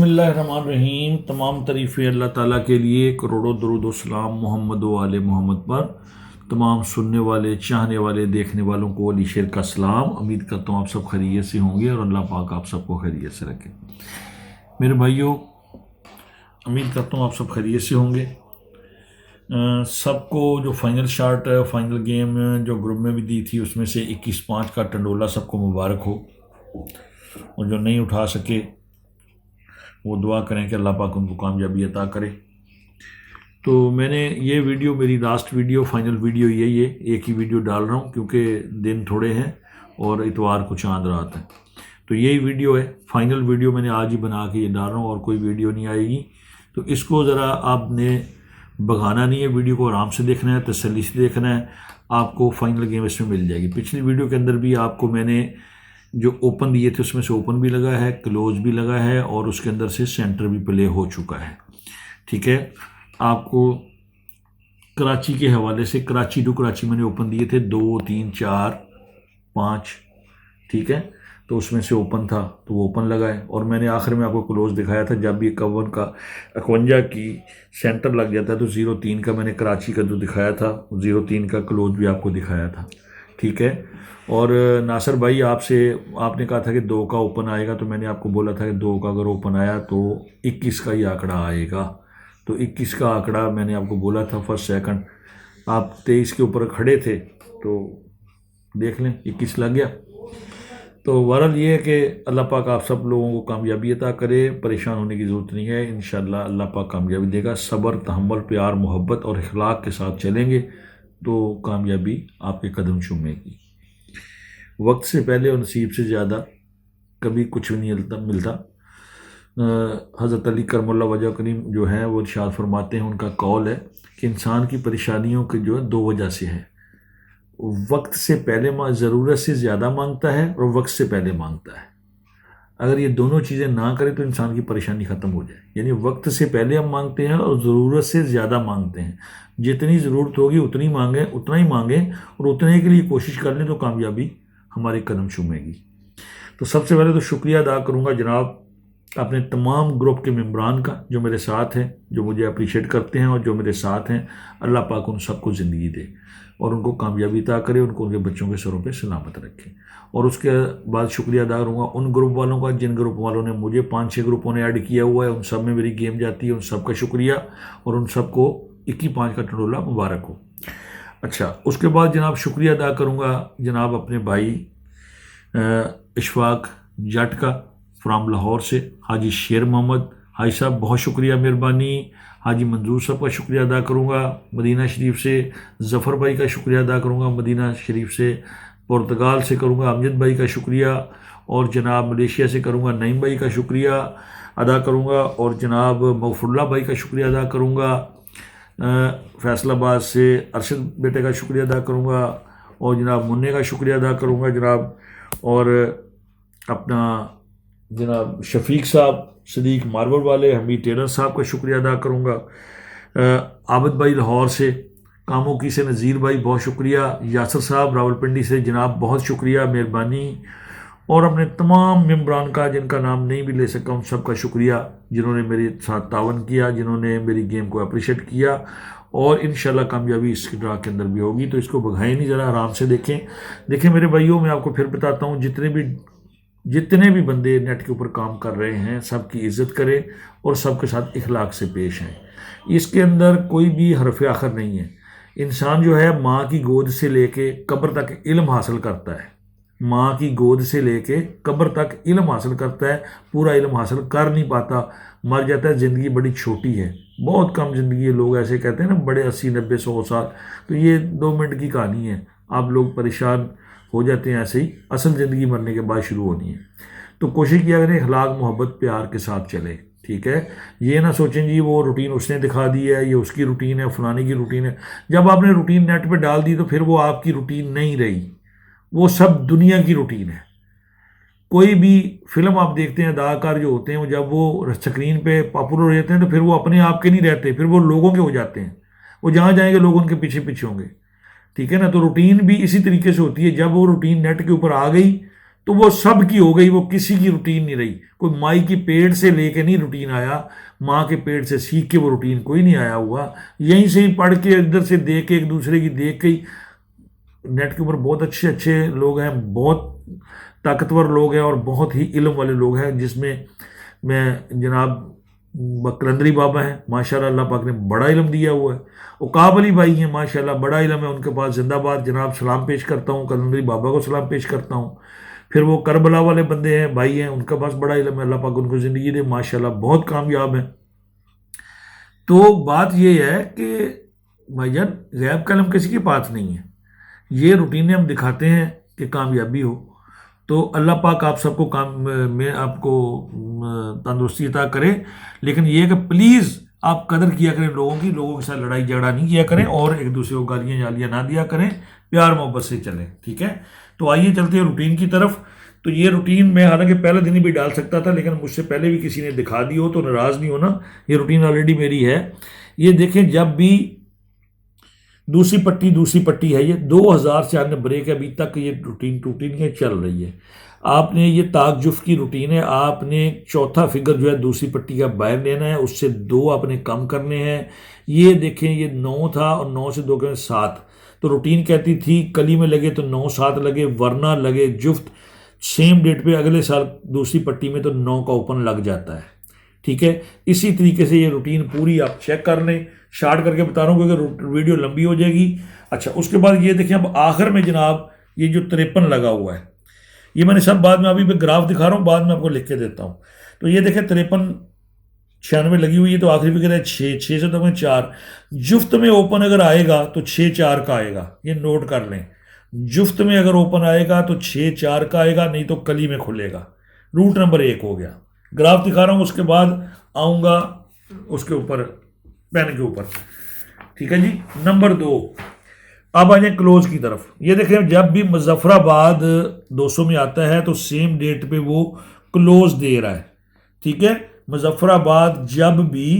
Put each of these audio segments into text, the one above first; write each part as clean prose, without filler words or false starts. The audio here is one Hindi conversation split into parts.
बिस्मिल्लाहिर्रहमानिर्रहीम। तमाम तारीफ़ें अल्लाह ताला के लिए, करोड़ों दरूद व सलाम मोहम्मद व आले मोहम्मद पर। तमाम सुनने वाले, चाहने वाले, देखने वालों को अली शेर का सलाम। उम्मीद करता हूँ आप सब खैरियत से होंगे और अल्लाह पाक आप सबको खैरियत से रखे। मेरे भाइयों, उम्मीद करता हूँ आप सब खैरियत से होंगे। सबको जो फाइनल शॉट, फाइनल गेम जो ग्रुप में भी दी थी, उसमें से 21-5 का टंडोला सबको मुबारक हो। और जो नहीं उठा सके वो दुआ करें कि अल्लाह पाक उनको कामयाबी अता करे। तो मैंने ये वीडियो, मेरी लास्ट वीडियो, फाइनल वीडियो यही है। एक ही वीडियो डाल रहा हूँ क्योंकि दिन थोड़े हैं और इतवार को चांद रात है। तो यही वीडियो है, फाइनल वीडियो मैंने आज ही बना के ये डाल रहा हूँ और कोई वीडियो नहीं आएगी। तो इसको ज़रा आपने भगाना नहीं है, वीडियो को आराम से देखना है, तसल्ली से देखना है। आपको फाइनल गेम इसमें मिल जाएगी। पिछली वीडियो के अंदर भी आपको मैंने जो ओपन दिए थे उसमें से ओपन भी लगा है, क्लोज भी लगा है और उसके अंदर से सेंटर भी प्ले हो चुका है। ठीक है, आपको कराची के हवाले से, कराची टू कराची मैंने ओपन दिए थे 2, 3, 4, 5। ठीक है, तो उसमें से ओपन था तो वो ओपन लगा है। और मैंने आखिर में आपको क्लोज दिखाया था, जब भी 51 की सेंटर लग जाता है तो 0-3 का मैंने कराची का जो दिखाया था, 0-3 का क्लोज भी आपको दिखाया था। ठीक है, और नासिर भाई आपने कहा था कि 2 का ओपन आएगा, तो मैंने आपको बोला था कि 2 का अगर ओपन आया तो 21 का ही आंकड़ा आएगा। तो 21 का आंकड़ा मैंने आपको बोला था फर्स्ट सेकंड। आप 23 के ऊपर खड़े थे तो देख लें 21 लग गया। तो बहरहाल ये है कि अल्लाह पाक आप सब लोगों को कामयाबी अता करे। परेशान होने की ज़रूरत नहीं है, इंशाअल्लाह अल्लाह पाक कामयाबी देगा। सब्र, तहम्मुल, प्यार, मोहब्बत और इखलाक के साथ चलेंगे तो कामयाबी आपके कदम चूमेगी। वक्त से पहले और नसीब से ज़्यादा कभी कुछ भी नहीं मिलता। हज़रत अली करमुल्लाह वजह करीम जो है वो इरशाद फरमाते हैं, उनका कौल है कि इंसान की परेशानियों के जो है 2 वजह से है। वक्त से पहले ज़रूरत से ज़्यादा मांगता है और वक्त से पहले मांगता है। अगर ये दोनों चीज़ें ना करें तो इंसान की परेशानी ख़त्म हो जाए। यानी वक्त से पहले हम मांगते हैं और ज़रूरत से ज़्यादा मांगते हैं। जितनी ज़रूरत होगी उतनी मांगें, उतना ही मांगें और उतने के लिए कोशिश कर लें तो कामयाबी हमारे कदम चूमेगी। तो सबसे पहले तो शुक्रिया अदा करूँगा जनाब अपने तमाम ग्रुप के मेम्बरान का, जो मेरे साथ हैं, जो मुझे अप्रिशिएट करते हैं और जो मेरे साथ हैं। अल्लाह पाक उन सबको ज़िंदगी दे और उनको कामयाबी अता करे, उनको उनके बच्चों के सरों पे सलामत रखे। और उसके बाद शुक्रिया अदा करूँगा उन ग्रुप वालों का, जिन ग्रुप वालों ने मुझे 5-6 ग्रुपों ने ऐड किया हुआ है, उन सब में मेरी गेम जाती है। उन सब का शुक्रिया और उन सबको 21-5 का टंडोला मुबारक हो। अच्छा, उसके बाद जनाब शुक्रिया अदा करूँगा जनाब अपने भाई इशफाक जट का फ्राम लाहौर से, हाजी शेर मोहम्मद हाजी साहब, बहुत शुक्रिया, मेहरबानी। हाजी मंजूर साहब का शुक्रिया अदा करूँगा मदीना शरीफ से। ज़फ़र भाई का शुक्रिया अदा करूँगा मदीना शरीफ से। पुर्तगाल से करूँगा अमजद भाई का शुक्रिया और जनाब मलेशिया से करूँगा नईम भाई का शुक्रिया अदा करूँगा और जनाब मगफुल्ला भाई का शुक्रिया अदा करूँगा। फैसलाबाद से अरशद बेटे का शुक्रिया अदा करूँगा और जनाब मुन्ने का शुक्रिया अदा करूँगा जनाब। और अपना जनाब शफीक साहब, सदीक मार्बल वाले, हमीद टेलर साहब का शुक्रिया अदा करूँगा। आबिद भाई लाहौर से, कामों की से नज़ीर भाई बहुत शुक्रिया। यासर साहब रावलपिंडी से जनाब बहुत शुक्रिया, मेहरबानी। और अपने तमाम मेम्बरान का जिनका नाम नहीं भी ले सका, उन सब का शुक्रिया जिन्होंने मेरे साथ तावन किया, जिन्होंने मेरी गेम को अप्रिशिएट किया। और इंशाल्लाह कामयाबी इस ड्रा के अंदर भी होगी। तो इसको भगाएं नहीं, ज़रा आराम से देखें मेरे भाइयों। मैं आपको फिर बताता हूँ, जितने भी बंदे नेट के ऊपर काम कर रहे हैं, सबकी इज़्ज़त करें और सबके साथ इखलाक से पेश हैं। इसके अंदर कोई भी हरफ आखिर नहीं है। इंसान जो है माँ की गोद से लेके कब्र तक इल्म हासिल करता है। माँ की गोद से लेके कब्र तक इल्म हासिल करता है, पूरा इल्म हासिल कर नहीं पाता, मर जाता है। ज़िंदगी बड़ी छोटी है, बहुत कम ज़िंदगी है। लोग ऐसे कहते हैं ना, बड़े 80, 90, 100 साल, तो ये 2 मिनट की कहानी है। आप लोग परेशान हो जाते हैं ऐसे ही, असल ज़िंदगी मरने के बाद शुरू होनी है। तो कोशिश किया करें इखलाक, मोहब्बत, प्यार के साथ चले। ठीक है, ये ना सोचें जी वो रूटीन उसने दिखा दी है, ये उसकी रूटीन है, फलाने की रूटीन है। जब आपने रूटीन नेट पे डाल दी तो फिर वो आपकी रूटीन नहीं रही, वो सब दुनिया की रूटीन है। कोई भी फिल्म आप देखते हैं, अदाकार जो होते हैं, जब वो स्क्रीन पे पॉपुलर हो जाते हैं तो फिर वो अपने आप के नहीं रहते, फिर वो लोगों के हो जाते हैं। वो जहाँ जाएंगे लोग उनके पीछे पीछे होंगे। ठीक है ना, तो रूटीन भी इसी तरीके से होती है। जब वो रूटीन नेट के ऊपर आ गई तो वो सब की हो गई, वो किसी की रूटीन नहीं रही। कोई माई की पेट से लेके नहीं रूटीन आया, माँ के पेट से सीख के वो रूटीन कोई नहीं आया हुआ, यहीं से ही पढ़ के इधर से देख के एक दूसरे की देख के ही। नेट के ऊपर बहुत अच्छे अच्छे लोग हैं, बहुत ताकतवर लोग हैं और बहुत ही इल्म वाले लोग हैं, जिसमें मैं जनाब कलंदरी बाबा हैं, माशाल्लाह अल्लाह पाक ने बड़ा इल्म दिया हुआ है। उकाब अली भाई हैं, माशाल्लाह बड़ा इल्म है उनके पास, जिंदाबाद जनाब, सलाम पेश करता हूँ, कलंदरी बाबा को सलाम पेश करता हूँ। फिर वो करबला वाले बंदे हैं, भाई हैं, उनके पास बड़ा इल्म है, अल्लाह पाक उनको ज़िंदगी दे, माशाल्लाह बहुत कामयाब हैं। तो बात ये है कि भाईजान गैब का इल्म किसी के पास नहीं है, ये रूटीनें हम दिखाते हैं कि कामयाबी हो। तो अल्लाह पाक आप सबको काम में आपको तंदुरुस्ती अता करे। लेकिन ये कि प्लीज़ आप कदर किया करें लोगों की, लोगों के साथ लड़ाई झगड़ा नहीं किया करें और एक दूसरे को गालियाँ जालियाँ ना दिया करें, प्यार मोहब्बत से चलें, ठीक है। तो आइए चलते हैं रूटीन की तरफ। तो ये रूटीन मैं हालांकि पहले दिन ही भी डाल सकता था, लेकिन मुझसे पहले भी किसी ने दिखा दी हो तो नाराज़ नहीं होना, ये रूटीन ऑलरेडी मेरी है। ये देखें, जब भी दूसरी पट्टी है, ये 2000 से आने ब्रेक है, अभी तक ये रूटीन ये चल रही है। आपने ये ताकजुफ की रूटीन है, आपने चौथा फिगर जो है दूसरी पट्टी का बाहर लेना है, उससे 2 आपने कम करने हैं। ये देखें, ये 9 था और 9 से 2 के 7। तो रूटीन कहती थी कली में लगे तो 9 7 लगे, वरना लगे जुफ्त सेम डेट पे अगले साल दूसरी पट्टी में तो 9 का ओपन लग जाता है, ठीक है। इसी तरीके से ये रूटीन पूरी आप चेक कर लें, शार्ट करके बता रहा हूँ क्योंकि वीडियो लंबी हो जाएगी। अच्छा, उसके बाद ये देखिए, अब आखिर में जनाब ये जो 53 लगा हुआ है, ये मैंने सब बाद में, अभी मैं ग्राफ दिखा रहा हूँ, बाद में आपको लिख के देता हूँ। तो ये देखें 53 96 लगी हुई है, तो आखिरी फिगर है 6 6 से तो 4। जुफ्त में ओपन अगर आएगा तो 6 4 का आएगा, ये नोट कर लें। जुफ्त में अगर ओपन आएगा तो 6 4 का आएगा, नहीं तो कली में खुलेगा। रूट नंबर 1 हो गया। ग्राफ दिखा रहा हूँ, उसके बाद आऊँगा उसके ऊपर, पेन के ऊपर, ठीक है जी। नंबर 2, अब आ जाए क्लोज की तरफ। ये देखें, जब भी मुजफ्फराबाद 200 में आता है तो सेम डेट पे वो क्लोज दे रहा है, ठीक है। मुजफ्फराबाद जब भी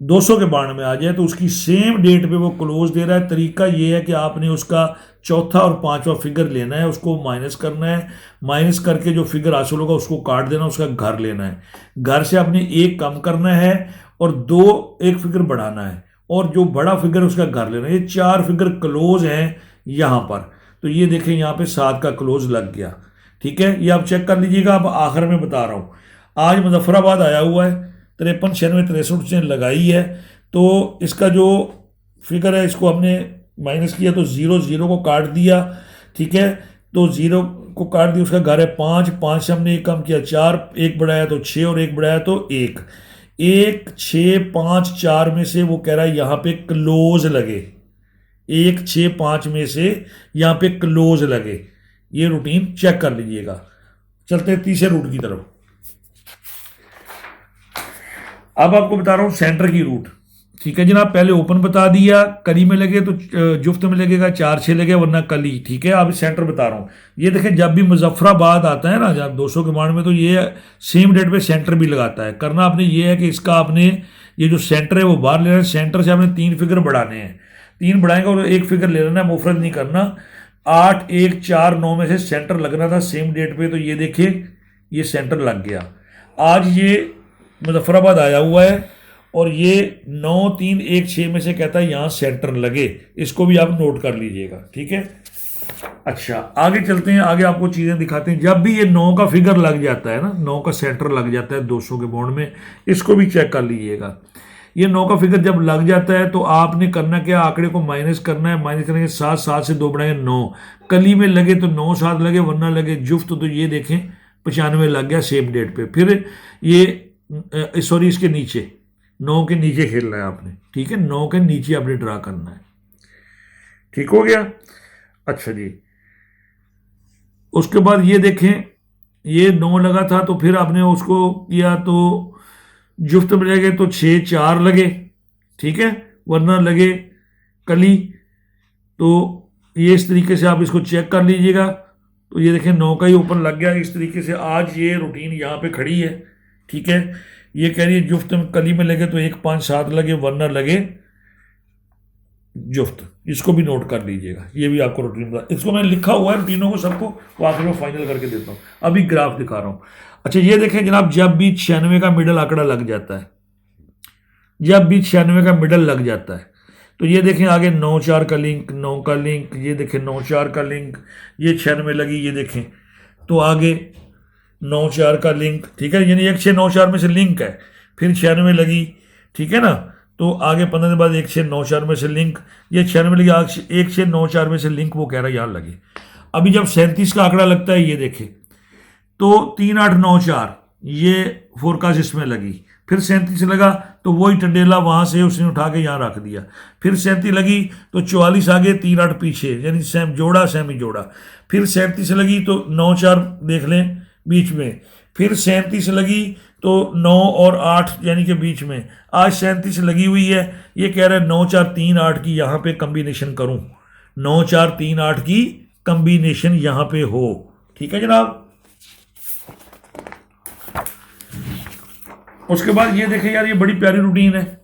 200 के बाण में आ जाए तो उसकी सेम डेट पे वो क्लोज दे रहा है। तरीका ये है कि आपने उसका चौथा और 5वां फिगर लेना है, उसको माइनस करना है, माइनस करके जो फिगर हासिल होगा उसको काट देना, उसका घर लेना है। घर से आपने 1 कम करना है और 1 फिगर बढ़ाना है, और जो बड़ा फिगर उसका घर लेना है। ये 4 फिगर क्लोज हैं यहाँ पर। तो ये देखें, यहाँ पे 7 का क्लोज लग गया, ठीक है। ये आप चेक कर लीजिएगा। अब आखिर में बता रहा हूँ, आज मुजफ्फराबाद आया हुआ है, 53 96 63 से लगाई है, तो इसका जो फिगर है इसको हमने माइनस किया तो 0 0 को काट दिया, ठीक है। तो 0 को काट दिया, उसका घर है 5 5 से हमने 1 कम किया 4, 1 बढ़ाया तो 6 और 1 बढ़ाया तो 1 1 6 5 4 में से वो कह रहा है यहाँ पे क्लोज लगे, 1 6 5 में से यहाँ पे क्लोज लगे। ये रूटीन चेक कर लीजिएगा। चलते हैं तीसरे रूट की तरफ। अब आपको बता रहा हूँ सेंटर की रूट, ठीक है जनाब। पहले ओपन बता दिया, कली में लगे तो जुफ्त में लगेगा, 4 6 लगे वरना कली, ठीक है। अब सेंटर बता रहा हूँ। ये देखें, जब भी मुजफ्फराबाद आता है ना, जब 200 के मान में, तो ये सेम डेट पे सेंटर भी लगाता है। करना आपने ये है कि इसका आपने ये जो सेंटर है वो बाहर लेना है, सेंटर से आपने 3 फिगर बढ़ाने हैं, 3 बढ़ाएंगे और 1 फिगर ले लेना है, मुफरत नहीं करना। 8 1 4 9 में से सेंटर लगना था सेम डेट पे, तो ये देखिए ये सेंटर लग गया। आज ये मुजफ्फराबाद आया हुआ है और ये 9 3 1 6 में से कहता है यहाँ सेंटर लगे, इसको भी आप नोट कर लीजिएगा, ठीक है। अच्छा, आगे चलते हैं, आगे आपको चीज़ें दिखाते हैं। जब भी ये 9 का फिगर लग जाता है ना, 9 का सेंटर लग जाता है 200 के बॉन्ड में, इसको भी चेक कर लीजिएगा। ये 9 का फिगर जब लग जाता है तो आपने करना क्या, आंकड़े को माइनस करना है, माइनस करेंगे 7 7 से 2 बढ़ाएंगे 9, कली में लगे तो 9 7 लगे वरना लगे जुफ्त, तो ये देखें 95 लग गया सेम डेट पे। फिर ये सॉरी, इसके नीचे 9 के नीचे खेलना है आपने, ठीक है। 9 के नीचे आपने ड्रा करना है, ठीक हो गया। अच्छा जी, उसके बाद ये देखें, ये 9 लगा था तो फिर आपने उसको किया तो जुफ्त में लगे तो 6 4 लगे, ठीक है, वरना लगे कली। तो ये इस तरीके से आप इसको चेक कर लीजिएगा। तो ये देखें 9 का ही ओपन लग गया। इस तरीके से आज ये रूटीन यहाँ पे खड़ी है, ठीक है। ये कह रही है जुफ्त में कली में लगे तो 1 5 7 लगे वरना लगे जुफ्त, इसको भी नोट कर लीजिएगा, ये भी आपको रूटीन बता, इसको मैंने लिखा हुआ है रूटीनों को सबको, वो आखिर में फाइनल करके देता हूँ। अभी ग्राफ दिखा रहा हूँ। अच्छा ये देखें जनाब, जब भी 96 का मिडल आंकड़ा लग जाता है, जब भी 96 का मिडल लग जाता है, तो ये देखें आगे 9-4 का लिंक, 9 का लिंक, ये देखें 9-4 का लिंक, ये 96 लगी, ये देखें तो आगे 9-4 का लिंक, ठीक है, यानी 1694 में से लिंक है, फिर 96 लगी, ठीक है ना, तो आगे 15 दिन बाद 1694 में से लिंक, ये 96 लगी, 1694 में से लिंक, वो कह रहा है यहाँ लगे। अभी जब 37 का आंकड़ा लगता है, ये देखे तो 3894 ये फोरकास्ट इसमें लगी, फिर 37 लगा तो वही टंडेला वहां से उसने उठा के यहाँ रख दिया, फिर 37 लगी तो 44 आगे 38 पीछे, यानी सेम जोड़ा सेमी जोड़ा, फिर 37 लगी तो 94 देख लें बीच में, फिर 37 लगी तो 9 और 8 यानी कि बीच में, आज 37 लगी हुई है, ये कह रहा है 9438 की यहाँ पे कम्बिनेशन करूं, 9438 की कम्बिनेशन यहाँ पे हो, ठीक है जनाब। उसके बाद ये देखें यार, ये बड़ी प्यारी रूटीन है,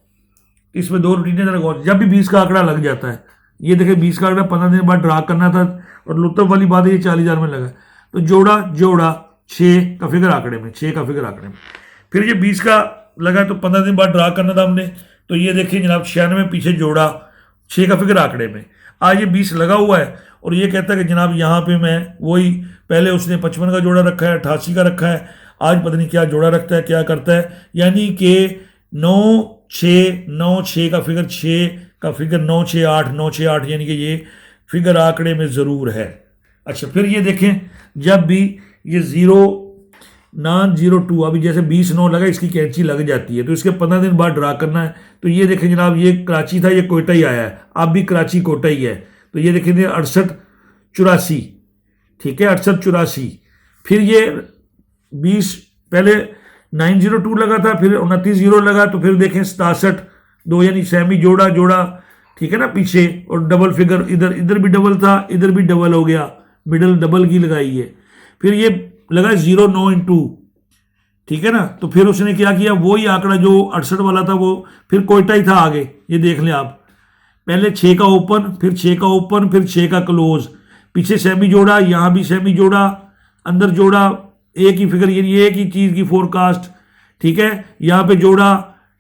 इसमें 2 रूटीनें जरा गौर, जब भी 20 का आंकड़ा लग जाता है, ये देखें 20 का आंकड़ा 15 दिन बाद ड्रा करना था, और लुत्फ वाली बात है ये 40,000 में लगा, तो जोड़ा जोड़ा 6 का फिगर आंकड़े में, 6 का फिगर आंकड़े में, फिर ये 20 का लगा तो 15 दिन बाद ड्रा करना था हमने, तो ये देखिए जनाब 96 पीछे जोड़ा 6 का फिगर आंकड़े में, आज ये 20 लगा हुआ है, और ये कहता है कि जनाब यहाँ पे मैं वही, पहले उसने 55 का जोड़ा रखा है, 88 का रखा है, आज पता नहीं क्या जोड़ा रखता है, क्या करता है, यानी कि 9-6 का फिगर, 6 का फिगर 968 यानी कि ये फिगर आंकड़े में ज़रूर है। अच्छा फिर ये देखें, जब भी ये 0902, अभी जैसे 20-9 लगा, इसकी कैंची लग जाती है, तो इसके 15 दिन बाद ड्रा करना है, तो ये देखें जनाब, ये कराची था, ये कोयटा ही आया है, अब भी कराची कोयटा ही है, तो ये देखें 68-84, ठीक है, 68-84, फिर ये 20 पहले 902 लगा था, फिर 29-0 लगा, तो फिर देखें 67-2 यानी सेमी जोड़ा जोड़ा, ठीक है ना, पीछे, और डबल फिगर, इधर भी डबल था, इधर भी डबल हो गया, मिडल डबल की लगाई है, फिर ये लगा 0-9-2, ठीक है ना, तो फिर उसने क्या किया, वही आंकड़ा जो 68 वाला था, वो फिर कोयटा ही था आगे, ये देख लें आप, पहले 6 का ओपन, फिर 6 का ओपन, फिर 6 का क्लोज, पीछे सेमी जोड़ा, यहाँ भी सेमी जोड़ा, अंदर जोड़ा, एक ही फिगर, यानी एक ही चीज़ की फोरकास्ट, ठीक है, यहाँ पे जोड़ा,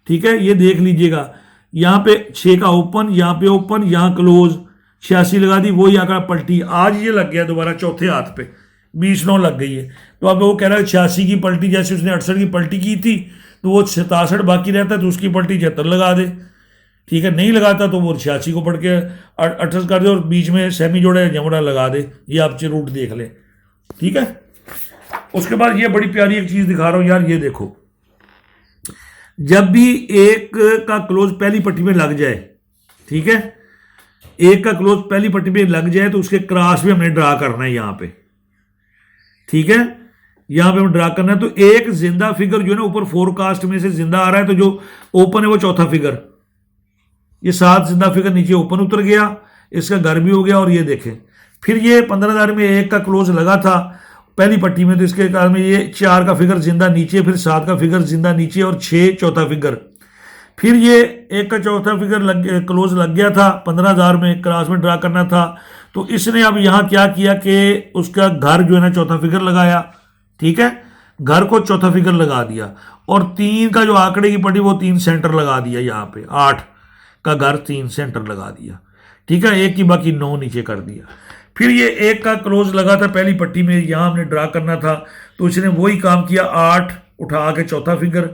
ठीक है, ये देख लीजिएगा, यहाँ पे 6 का ओपन, यहाँ पे ओपन, यहाँ क्लोज, 86 लगा दी, वही आंकड़ा पलटी, आज ये लग गया दोबारा चौथे हाथ पे, 20-9 लग गई है, तो अब वो कह रहा है 86 की पलटी, जैसे उसने 68 की पलटी की थी, तो वो 67 बाकी रहता है, तो उसकी पलटी 76 लगा दे, ठीक है, नहीं लगाता तो वो 86 को पढ़ के 68 कर दे, और बीच में सेमी जोड़ा जमड़ा लगा दे, ये आप रूट देख लें, ठीक है। उसके बाद ये बड़ी प्यारी एक चीज़ दिखा रहा हूँ यार, ये देखो, जब भी एक का क्लोज पहली पट्टी में लग जाए, ठीक है, एक का क्लोज पहली पट्टी में लग जाए, तो उसके क्रॉस में हमने ड्रा करना है यहाँ पे, ठीक है, यहाँ पे हमें ड्रा करना है, तो एक जिंदा फिगर जो है ना ऊपर फोरकास्ट में से जिंदा आ रहा है, तो जो ओपन है वो चौथा फिगर, ये 7 जिंदा फिगर नीचे ओपन उतर गया, इसका घर भी हो गया, और ये देखें फिर ये 15,000 में एक का क्लोज लगा था पहली पट्टी में, तो इसके कारण में ये 4 का फिगर जिंदा नीचे, फिर 7 का फिगर जिंदा नीचे, और 6 चौथा फिगर, फिर ये एक का चौथा फिगर क्लोज लग गया था 15,000 में, क्रॉस में ड्रा करना था, तो इसने अब यहाँ क्या किया कि उसका घर जो है ना चौथा फिगर लगाया, ठीक है, घर को चौथा फिगर लगा दिया, और 3 का जो आंकड़े की पट्टी वो 3 सेंटर लगा दिया, यहाँ पे 8 का घर 3 सेंटर लगा दिया, ठीक है, एक की बाकी 9 नीचे कर दिया। फिर ये एक का क्लोज लगा था पहली पट्टी में, यहाँ हमने ड्रा करना था, तो इसने वही काम किया, 8 उठा के चौथा फिगर,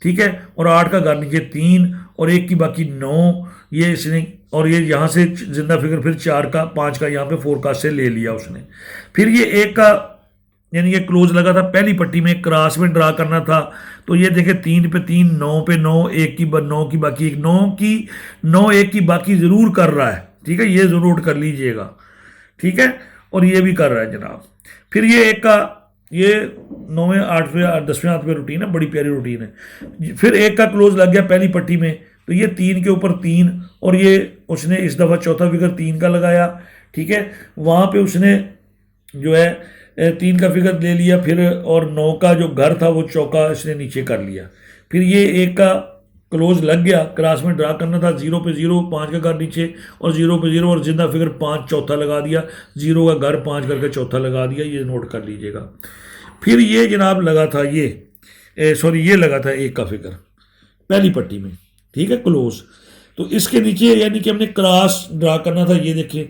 ठीक है, और 8 का घर नीचे 3, और एक की बाकी 9, ये इसने, और ये यहाँ से जिंदा फिगर फिर 4 का 5 का यहाँ पे फोरकास्ट से ले लिया उसने। फिर ये एक का यानी ये क्लोज लगा था पहली पट्टी में, क्रॉस में ड्रा करना था, तो ये देखे 3 पे 3, 9 पे 9, एक की 9 की बाकी 1, 9 एक की बाकी जरूर कर रहा है, ठीक है, ये जरूर नोट कर लीजिएगा, ठीक है, और ये भी कर रहा है जनाब। फिर ये एक का, ये 9वें 8वें 10वें हाथ पे रूटीन है, बड़ी प्यारी रूटीन है। फिर एक का क्लोज लग गया पहली पट्टी में, तो ये 3 के ऊपर 3, और ये उसने इस दफ़ा चौथा फिगर 3 का लगाया, ठीक है, वहाँ पे उसने जो है 3 का फिगर ले लिया, फिर और 9 का जो घर था वो चौका इसने नीचे कर लिया। फिर ये एक का क्लोज लग गया, क्रॉस में ड्रा करना था, 0 पे 0, 5 का घर नीचे और 0 पे 0 और जिंदा फिगर 5 चौथा लगा दिया, 0 का घर 5 करके चौथा लगा दिया, ये नोट कर लीजिएगा। फिर ये जनाब लगा था ये लगा था 1 का फिगर पहली पट्टी में, ठीक है, क्लोज। तो इसके नीचे यानी कि हमने क्रॉस ड्रा करना था, ये देखिए,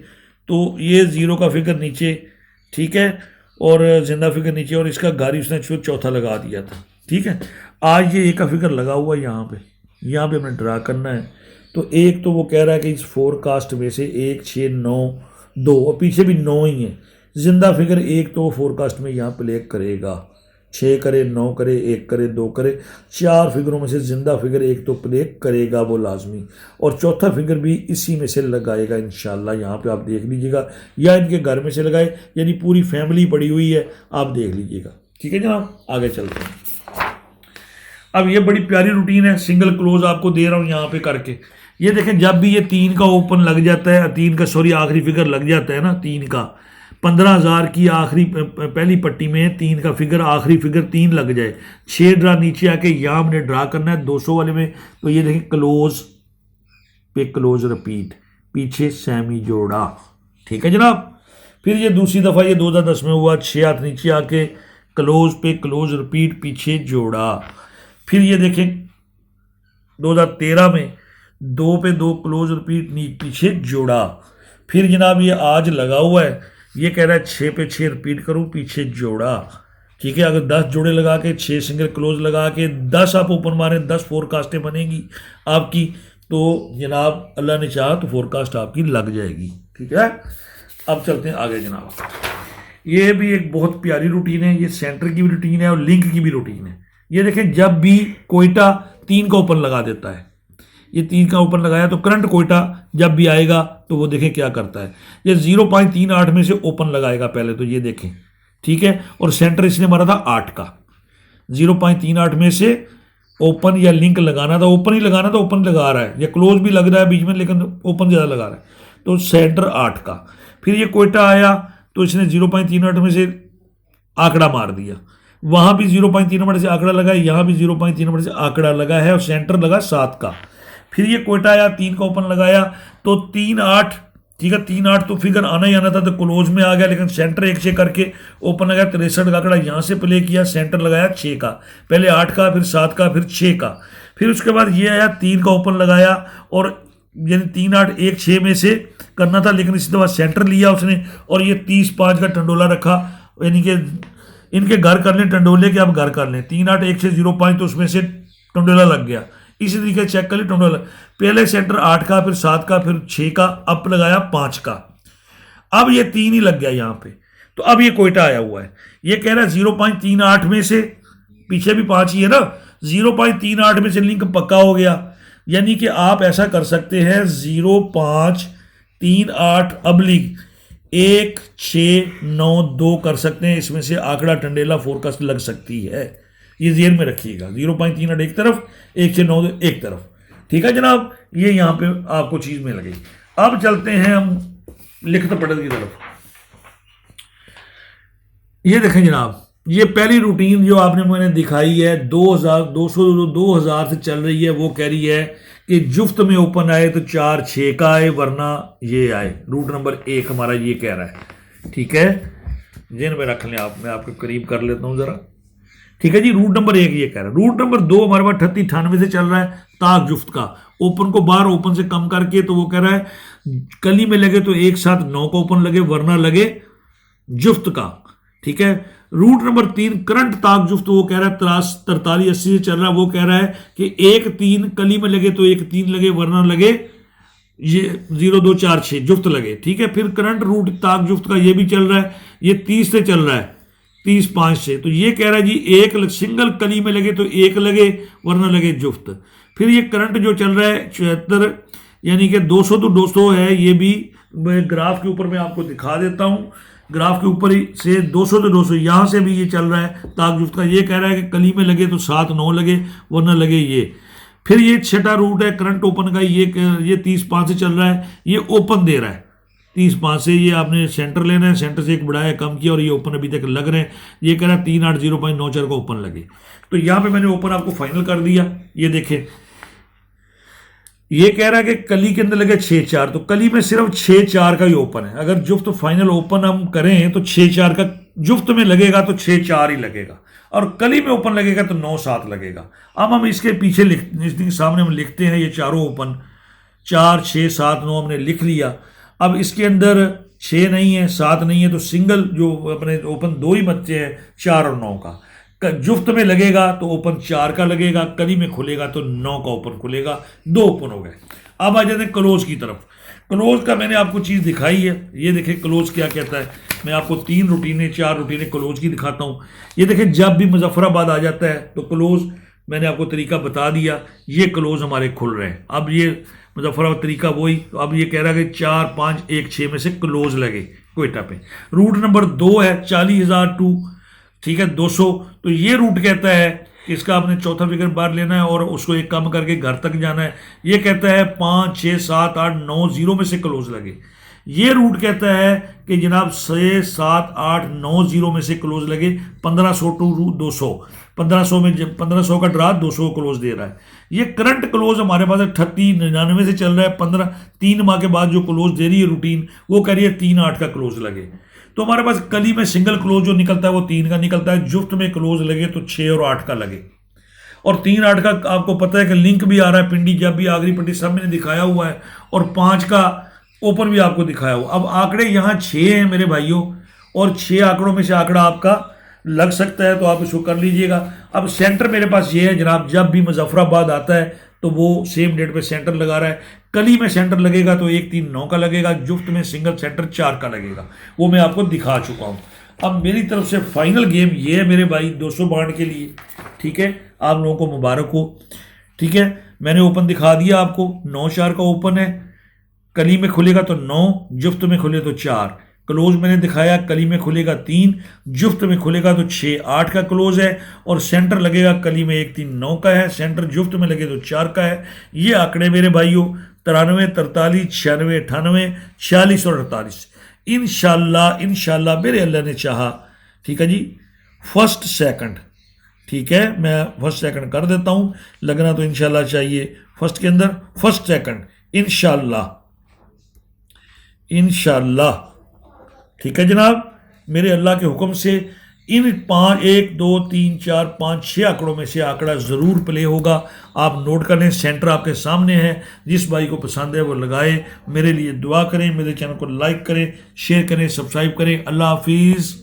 तो ये 0 का फिगर नीचे, ठीक है, और जिंदा फिगर नीचे, और इसका घर उसने चौथा लगा दिया था, ठीक है। आज ये 1 का फिगर लगा हुआ है यहाँ पे हमें ड्रा करना है। तो एक तो वो कह रहा है कि इस फोरकास्ट में से 1, 6, 9, 2 और पीछे भी 9 ही है, जिंदा फिगर 1 तो फोरकास्ट में यहाँ प्ले करेगा, 6 करे, 9 करे, 1 करे, 2 करे, 4 फिगरों में से जिंदा फिगर 1 तो प्ले करेगा वो लाजमी, और चौथा फिगर भी इसी में से लगाएगा इंशाल्लाह। यहाँ पे आप देख लीजिएगा, या इनके घर में से लगाए, यानी पूरी फैमिली पड़ी हुई है, आप देख लीजिएगा, ठीक है जनाब। आगे चलते हैं। अब ये बड़ी प्यारी रूटीन है, सिंगल क्लोज आपको दे रहा हूँ यहाँ पे करके। ये देखें, जब भी ये 3 का ओपन लग जाता है, 3 का सॉरी आखिरी फिगर लग जाता है ना, 3 का 15,000 की आखिरी पहली पट्टी में 3 का फिगर आखिरी फिगर 3 लग जाए, 6 ड्रा नीचे आके यहाँ हमने ड्रा करना है 200 वाले में। तो ये देखें, क्लोज पे क्लोज रिपीट, पीछे सेमी जोड़ा, ठीक है जनाब। फिर ये दूसरी दफ़ा ये 2010 में हुआ, 6 हाथ नीचे आके क्लोज पे क्लोज रिपीट, पीछे जोड़ा। फिर ये देखें 2013 में 2 पे 2 क्लोज रिपीट, पीछे जोड़ा। फिर जनाब ये आज लगा हुआ है, ये कह रहा है 6 पे 6 रिपीट करूं, पीछे जोड़ा, ठीक है। अगर 10 जोड़े लगा के 6 सिंगल क्लोज लगा के 10 आप ओपन मारें, 10 फोरकास्टें बनेगी आपकी, तो जनाब अल्लाह ने चाहा तो फोरकास्ट आपकी लग जाएगी, ठीक है। अब चलते हैं आगे जनाब। ये भी एक बहुत प्यारी रूटीन है, ये सेंटर की भी रूटीन है और लिंक की भी रूटीन है। ये देखें, जब भी कोयटा 3 का ओपन लगा देता है, ये 3 का ओपन लगाया, तो करंट कोयटा जब भी आएगा तो वो देखें क्या करता है, ये 0.38 में से ओपन लगाएगा पहले, तो ये देखें, ठीक है। और सेंटर इसने मारा था 8 का, 0.38 में से ओपन या लिंक लगाना था, ओपन ही लगाना था, ओपन लगा रहा है, या क्लोज भी लग रहा है बीच में, लेकिन ओपन ज़्यादा लगा रहा है, तो सेंटर 8 का। फिर ये कोयटा आया तो इसने 0.38 में से आंकड़ा मार दिया, वहाँ भी 0.3 से आंकड़ा लगा है, यहाँ भी 0.3 से आंकड़ा लगा है, और सेंटर लगा 7 का। फिर ये कोयटा आया, 3 का ओपन लगाया, तो 3-8, ठीक है, 3-8 तो फिगर आना ही आना था, तो क्लोज में आ गया, लेकिन सेंटर 1 6 करके ओपन लगाया, 63 का आंकड़ा यहाँ से प्ले किया, सेंटर लगाया 6 का, पहले 8 का, फिर 7 का, फिर 6 का। फिर उसके बाद ये आया, 3 का ओपन लगाया, और यानी 3-8-1-6 में से करना था, लेकिन इसी दफा सेंटर लिया उसने, और ये 30-5 का टंडोला रखा, यानी कि इनके घर कर लें टंडोले के, आप घर कर लें, 3-8-1-6-0-5, तो उसमें से टंडोला लग गया। इसी तरीके से चेक कर ले टंडोला, पहले सेंटर 8 का, फिर 7 का, फिर 6 का, अप लगाया 5 का, अब ये 3 ही लग गया यहाँ पे। तो अब ये कोयटा आया हुआ है, ये कह रहा है 0.38 में से, पीछे भी 5 ही है ना, 0.38 में से लिंक पक्का हो गया, यानी कि आप ऐसा कर सकते हैं 0.538 अबलिग 1-6-9-2 कर सकते हैं, इसमें से आंकड़ा टंडेला फोरकास्ट लग सकती है, ये जेर में रखिएगा, 0.38 एक तरफ, 1-6-9-2 एक तरफ, ठीक है जनाब। ये यहाँ पे आपको चीज में लगेगी। अब चलते हैं हम लिखत पढ़त की तरफ। ये देखें जनाब, ये पहली रूटीन जो आपने मैंने दिखाई है 2000 से चल रही है, वो कह रही है कि जुफ्त में ओपन आए तो 4-6 का आए, वरना ये आए। रूट नंबर 1 हमारा ये कह रहा है, ठीक है, जिन में रख लें आप, मैं आपके करीब कर लेता हूं जरा, ठीक है जी। रूट नंबर 1 ये कह रहा है। रूट नंबर 2 हमारे पास 38-98 से चल रहा है, ताक जुफ्त का, ओपन को बाहर ओपन से कम करके, तो वो कह रहा है कली में लगे तो एक साथ 9 का ओपन लगे, वरना लगे जुफ्त का, ठीक है। रूट नंबर 3 करंट ताक जुफ्त, वो कह रहा है 43-80 से चल रहा है, वो कह रहा है कि 1-3 कली में लगे तो 1-3 लगे, वरना लगे ये 0-2-4-6 जुफ्त लगे, ठीक है। फिर करंट रूट ताक जुफ्त का ये भी चल रहा है, ये 30 से चल रहा है, 30-5 से, तो ये कह रहा है जी एक सिंगल कली में लगे तो 1 लगे, वरना लगे जुफ्त। फिर ये करंट जो चल रहा है 74, यानी कि 200 तो 200 है, ये भी मैं ग्राफ के ऊपर मैं आपको दिखा देता हूँ, ग्राफ के ऊपर से 200 तो 200, यहाँ से भी ये चल रहा है ताक जुफ्त का, ये कह रहा है कि कली में लगे तो 7-9 लगे, वरना लगे ये। फिर ये छठा रूट है करंट ओपन का, ये 30-5 से चल रहा है, ये ओपन दे रहा है 30-5 से, ये आपने सेंटर लेना है, सेंटर से एक बढ़ाया कम किया, और ये ओपन अभी तक लग रहे हैं, ये कह रहा है 3-8 0.94 का ओपन लगे। तो यहाँ पे मैंने ओपन आपको फाइनल कर दिया, ये देखें ये कह रहा है कि कली के अंदर लगे 6-4, तो कली में सिर्फ 6-4 का ही ओपन है। अगर जुफ्त फाइनल ओपन हम करें तो 6-4 का जुफ्त में लगेगा तो 6-4 ही लगेगा, और कली में ओपन लगेगा तो 9-7 लगेगा। अब हम इसके पीछे लिख सामने हम लिखते हैं ये चारों ओपन 4, 6, 7, 9 हमने लिख लिया। अब इसके अंदर 6 नहीं है, 7 नहीं है, तो सिंगल जो अपने ओपन 2 ही बच्चे हैं 4 और 9 का। जुफ्त में लगेगा तो ओपन 4 का लगेगा, कली में खुलेगा तो 9 का ओपन खुलेगा। 2 ओपन हो गए। अब आ जाते हैं क्लोज की तरफ। क्लोज का मैंने आपको चीज़ दिखाई है, ये देखें क्लोज क्या कहता है। मैं आपको 3 रूटीनें 4 रूटीनें क्लोज की दिखाता हूँ। ये देखें जब भी मुजफ्फराबाद आ जाता है तो क्लोज मैंने आपको तरीका बता दिया, ये क्लोज हमारे खुल रहे हैं। अब ये मुजफ्फराबाद तरीका वही, तो अब ये कह रहा है कि 4, 5, 1, 6 में से क्लोज लगे क्वेटा पे। रूट नंबर 2 है 40,000 टू, ठीक है 200, तो ये रूट कहता है कि इसका आपने चौथा फिगर बार लेना है और उसको एक कम करके घर तक जाना है। ये कहता है 5, 6, 7, 8, 9 0 में से क्लोज लगे। ये रूट कहता है कि जनाब 6, 7, 8, 9 0 में से क्लोज लगे। 1500 टू 200, 1500 में 1500 का ड्रा 200 क्लोज दे रहा है। ये करंट क्लोज हमारे पास 3899 से चल रहा है। 3 माह के बाद जो क्लोज दे रही है रूटीन, वो कह रही है 3, 8 का क्लोज लगे। तो हमारे पास कली में सिंगल क्लोज जो निकलता है वो 3 का निकलता है। जुफ्त में क्लोज लगे तो 6 और 8 का लगे, और 3, 8 का आपको पता है कि लिंक भी आ रहा है, पिंडी जब भी आखिरी पट्टी सब मैंने दिखाया हुआ है, और 5 का ओपन भी आपको दिखाया हुआ। अब आंकड़े यहाँ 6 हैं मेरे भाइयों, और 6 आंकड़ों में से आंकड़ा आपका लग सकता है तो आप इसको कर लीजिएगा। अब सेंटर मेरे पास ये है जनाब, जब भी मुजफ्फराबाद आता है तो वो सेम डेट पे सेंटर लगा रहा है। कली में सेंटर लगेगा तो 1, 3, 9 का लगेगा। जुफ्त में सिंगल सेंटर 4 का लगेगा, वो मैं आपको दिखा चुका हूँ। अब मेरी तरफ से फाइनल गेम ये है मेरे भाई 200 बाउंड के लिए, ठीक है। आप लोगों को मुबारक हो, ठीक है। मैंने ओपन दिखा दिया आपको, 9-4 का ओपन है। कली में खुलेगा तो 9, जुफ्त में खुले तो 4। क्लोज मैंने दिखाया, कली में खुलेगा 3, जुफ्त में खुलेगा तो 6, 8 का क्लोज है, और सेंटर लगेगा कली में 1, 3, 9 का है, सेंटर जुफ्त में लगे तो 4 का है। ये आंकड़े मेरे भाइयों 93, 43, 96, 98, 46 और 48 इंशाल्लाह मेरे अल्लाह ने चाहा, ठीक है जी। फर्स्ट सेकंड, ठीक है, मैं फर्स्ट सेकंड कर देता हूं, लगना तो इंशाल्लाह चाहिए फर्स्ट के अंदर, फर्स्ट सेकंड इंशाल्लाह, ठीक है जनाब। मेरे अल्लाह के हुक्म से इन 5, 1, 2, 3, 4, 5, 6 आंकड़ों में से आंकड़ा ज़रूर प्ले होगा। आप नोट कर लें, सेंटर आपके सामने है। जिस भाई को पसंद है वो लगाए। मेरे लिए दुआ करें, मेरे चैनल को लाइक करें, शेयर करें, सब्सक्राइब करें। अल्लाह हाफिज़।